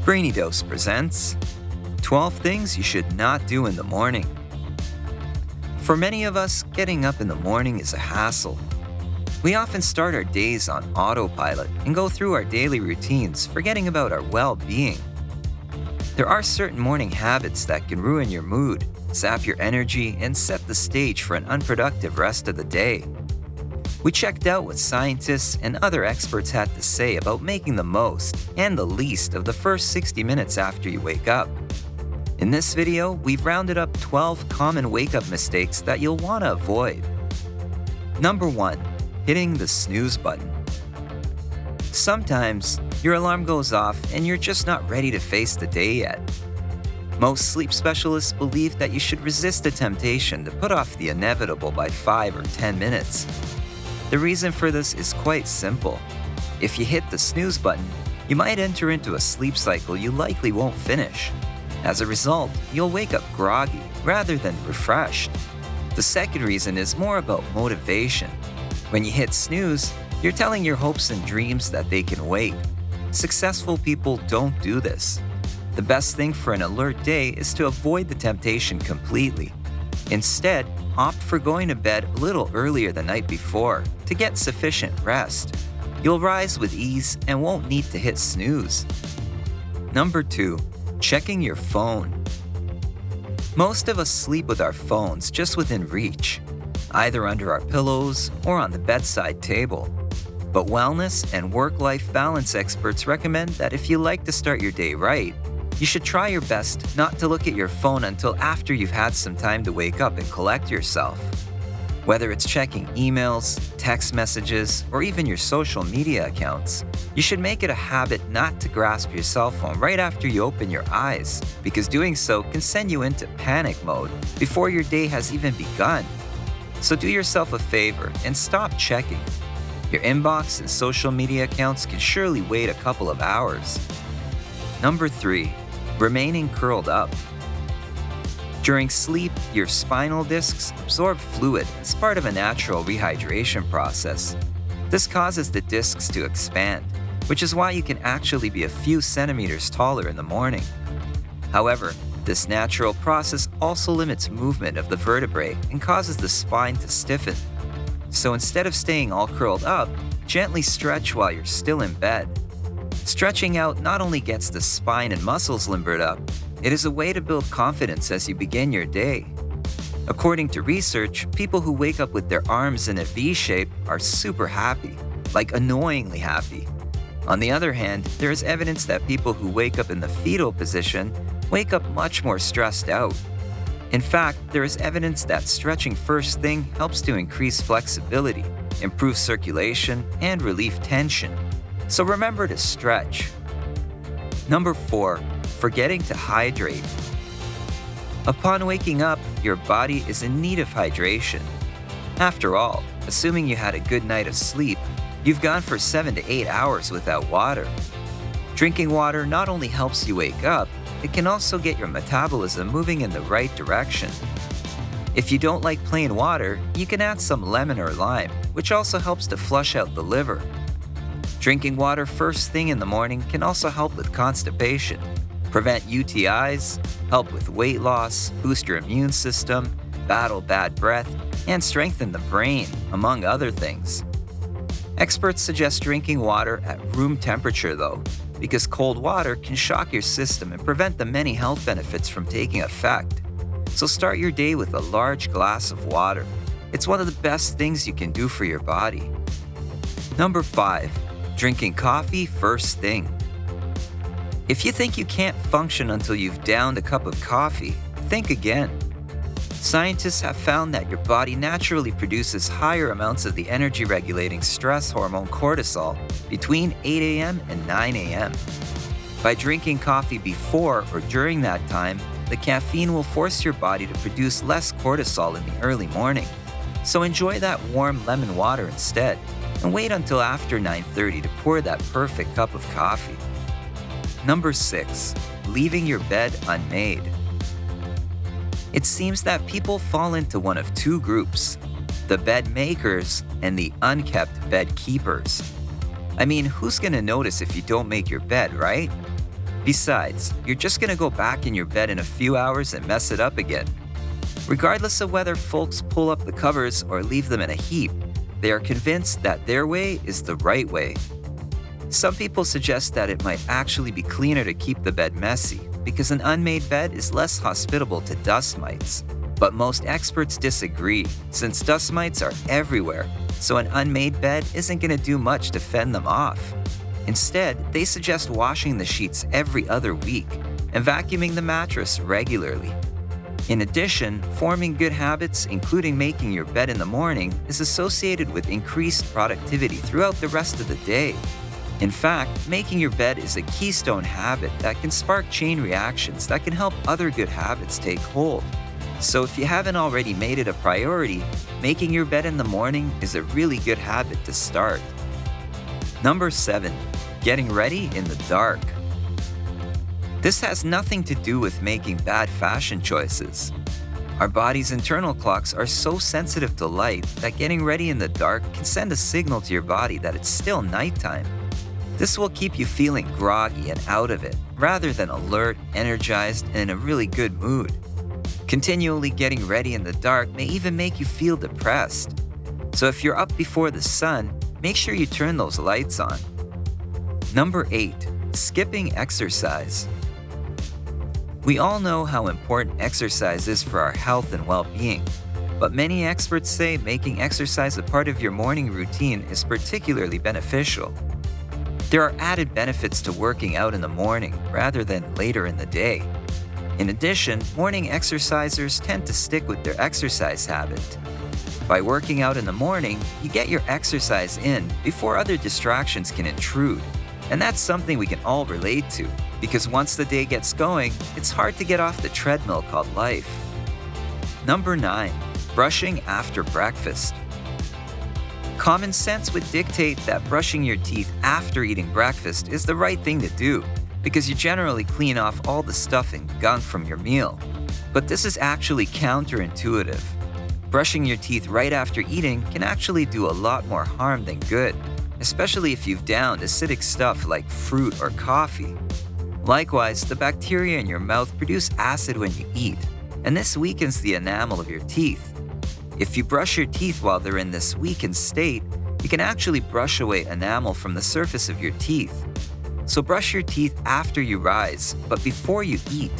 Brainy Dose presents 12 Things You Should Not Do in the Morning. For many of us, getting up in the morning is a hassle. We often start our days on autopilot and go through our daily routines, forgetting about our well-being. There are certain morning habits that can ruin your mood, sap your energy, and set the stage for an unproductive rest of the day. We checked out what scientists and other experts had to say about making the most and the least of the first 60 minutes after you wake up. In this video, we've rounded up 12 common wake-up mistakes that you'll want to avoid. Number 1. Hitting the snooze button. Sometimes, your alarm goes off and you're just not ready to face the day yet. Most sleep specialists believe that you should resist the temptation to put off the inevitable by 5 or 10 minutes. The reason for this is quite simple. If you hit the snooze button, you might enter into a sleep cycle you likely won't finish. As a result, you'll wake up groggy rather than refreshed. The second reason is more about motivation. When you hit snooze, you're telling your hopes and dreams that they can wait. Successful people don't do this. The best thing for an alert day is to avoid the temptation completely. Instead, opt for going to bed a little earlier the night before to get sufficient rest. You'll rise with ease and won't need to hit snooze. Number 2. Checking your phone. Most of us sleep with our phones just within reach, either under our pillows or on the bedside table. But wellness and work-life balance experts recommend that if you like to start your day right, you should try your best not to look at your phone until after you've had some time to wake up and collect yourself. Whether it's checking emails, text messages, or even your social media accounts, you should make it a habit not to grasp your cell phone right after you open your eyes, because doing so can send you into panic mode before your day has even begun. So do yourself a favor and stop checking. Your inbox and social media accounts can surely wait a couple of hours. Number 3. Remaining curled up. During sleep, your spinal discs absorb fluid as part of a natural rehydration process. This causes the discs to expand, which is why you can actually be a few centimeters taller in the morning. However, this natural process also limits movement of the vertebrae and causes the spine to stiffen. So instead of staying all curled up, gently stretch while you're still in bed. Stretching out not only gets the spine and muscles limbered up, it is a way to build confidence as you begin your day. According to research, people who wake up with their arms in a V shape are super happy, like annoyingly happy. On the other hand, there is evidence that people who wake up in the fetal position wake up much more stressed out. In fact, there is evidence that stretching first thing helps to increase flexibility, improve circulation, and relieve tension. So remember to stretch. Number 4. Forgetting to hydrate. Upon waking up, your body is in need of hydration. After all, assuming you had a good night of sleep, you've gone for 7 to 8 hours without water. Drinking water not only helps you wake up, it can also get your metabolism moving in the right direction. If you don't like plain water, you can add some lemon or lime, which also helps to flush out the liver. Drinking water first thing in the morning can also help with constipation, prevent UTIs, help with weight loss, boost your immune system, battle bad breath, and strengthen the brain, among other things. Experts suggest drinking water at room temperature though, because cold water can shock your system and prevent the many health benefits from taking effect. So start your day with a large glass of water. It's one of the best things you can do for your body. Number 5. Drinking coffee first thing. If you think you can't function until you've downed a cup of coffee, think again. Scientists have found that your body naturally produces higher amounts of the energy-regulating stress hormone cortisol between 8 a.m. and 9 a.m. By drinking coffee before or during that time, the caffeine will force your body to produce less cortisol in the early morning. So enjoy that warm lemon water instead, and wait until after 9:30 to pour that perfect cup of coffee. Number 6. Leaving your bed unmade. It seems that people fall into one of two groups, the bed makers and the unkept bed keepers. I mean, who's gonna notice if you don't make your bed, right? Besides, you're just gonna go back in your bed in a few hours and mess it up again. Regardless of whether folks pull up the covers or leave them in a heap, they are convinced that their way is the right way. Some people suggest that it might actually be cleaner to keep the bed messy because an unmade bed is less hospitable to dust mites. But most experts disagree, since dust mites are everywhere, so an unmade bed isn't going to do much to fend them off. Instead, they suggest washing the sheets every other week and vacuuming the mattress regularly. In addition, forming good habits, including making your bed in the morning, is associated with increased productivity throughout the rest of the day. In fact, making your bed is a keystone habit that can spark chain reactions that can help other good habits take hold. So if you haven't already made it a priority, making your bed in the morning is a really good habit to start. Number 7. Getting ready in the dark. This has nothing to do with making bad fashion choices. Our body's internal clocks are so sensitive to light that getting ready in the dark can send a signal to your body that it's still nighttime. This will keep you feeling groggy and out of it, rather than alert, energized, and in a really good mood. Continually getting ready in the dark may even make you feel depressed. So if you're up before the sun, make sure you turn those lights on. Number 8. Skipping exercise. We all know how important exercise is for our health and well-being, but many experts say making exercise a part of your morning routine is particularly beneficial. There are added benefits to working out in the morning rather than later in the day. In addition, morning exercisers tend to stick with their exercise habit. By working out in the morning, you get your exercise in before other distractions can intrude. And that's something we can all relate to, because once the day gets going, it's hard to get off the treadmill called life. Number 9. Brushing after breakfast. Common sense would dictate that brushing your teeth after eating breakfast is the right thing to do, because you generally clean off all the stuff and gunk from your meal. But this is actually counterintuitive. Brushing your teeth right after eating can actually do a lot more harm than good, especially if you've downed acidic stuff like fruit or coffee. Likewise, the bacteria in your mouth produce acid when you eat, and this weakens the enamel of your teeth. If you brush your teeth while they're in this weakened state, you can actually brush away enamel from the surface of your teeth. So brush your teeth after you rise, but before you eat.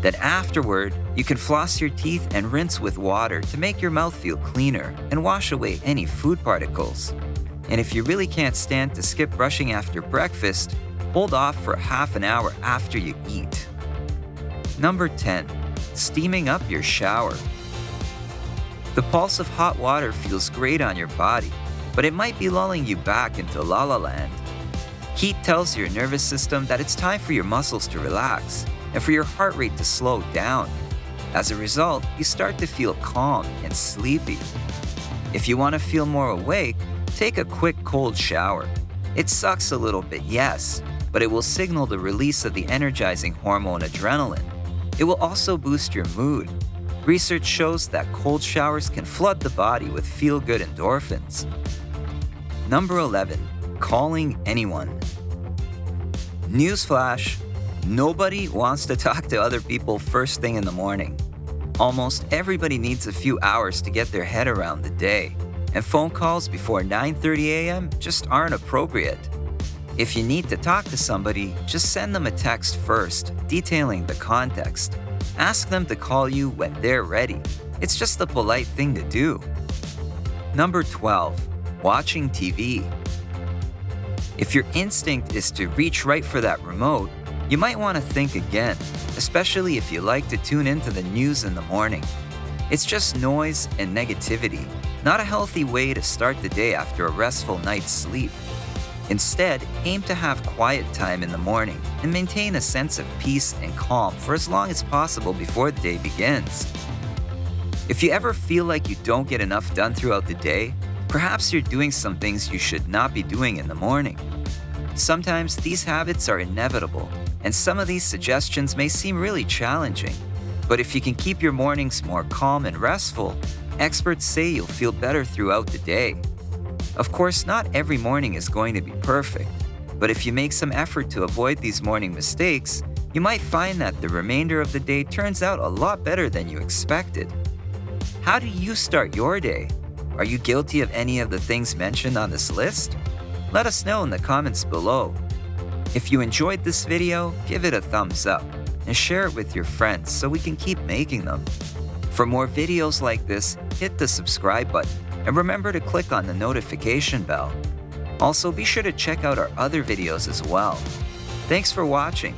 Then afterward, you can floss your teeth and rinse with water to make your mouth feel cleaner and wash away any food particles. And if you really can't stand to skip brushing after breakfast, hold off for half an hour after you eat. Number 10. Steaming up your shower. The pulse of hot water feels great on your body, but it might be lulling you back into la la land. Heat tells your nervous system that it's time for your muscles to relax and for your heart rate to slow down. As a result, you start to feel calm and sleepy. If you want to feel more awake, take a quick cold shower. It sucks a little bit, yes, but it will signal the release of the energizing hormone adrenaline. It will also boost your mood. Research shows that cold showers can flood the body with feel-good endorphins. Number 11. Calling anyone. Newsflash: nobody wants to talk to other people first thing in the morning. Almost everybody needs a few hours to get their head around the day, and phone calls before 9:30 a.m. just aren't appropriate. If you need to talk to somebody, just send them a text first, detailing the context. Ask them to call you when they're ready. It's just the polite thing to do. Number 12. Watching TV. If your instinct is to reach right for that remote, you might want to think again, especially if you like to tune into the news in the morning. It's just noise and negativity, not a healthy way to start the day after a restful night's sleep. Instead, aim to have quiet time in the morning and maintain a sense of peace and calm for as long as possible before the day begins. If you ever feel like you don't get enough done throughout the day, perhaps you're doing some things you should not be doing in the morning. Sometimes these habits are inevitable, and some of these suggestions may seem really challenging. But if you can keep your mornings more calm and restful, experts say you'll feel better throughout the day. Of course, not every morning is going to be perfect, But if you make some effort to avoid these morning mistakes, you might find that the remainder of the day turns out a lot better than you expected. How do you start your day? Are you guilty of any of the things mentioned on this list? Let us know in the comments below. If you enjoyed this video, give it a thumbs up and share it with your friends so we can keep making them. For more videos like this, hit the subscribe button and remember to click on the notification bell. Also, be sure to check out our other videos as well. Thanks for watching.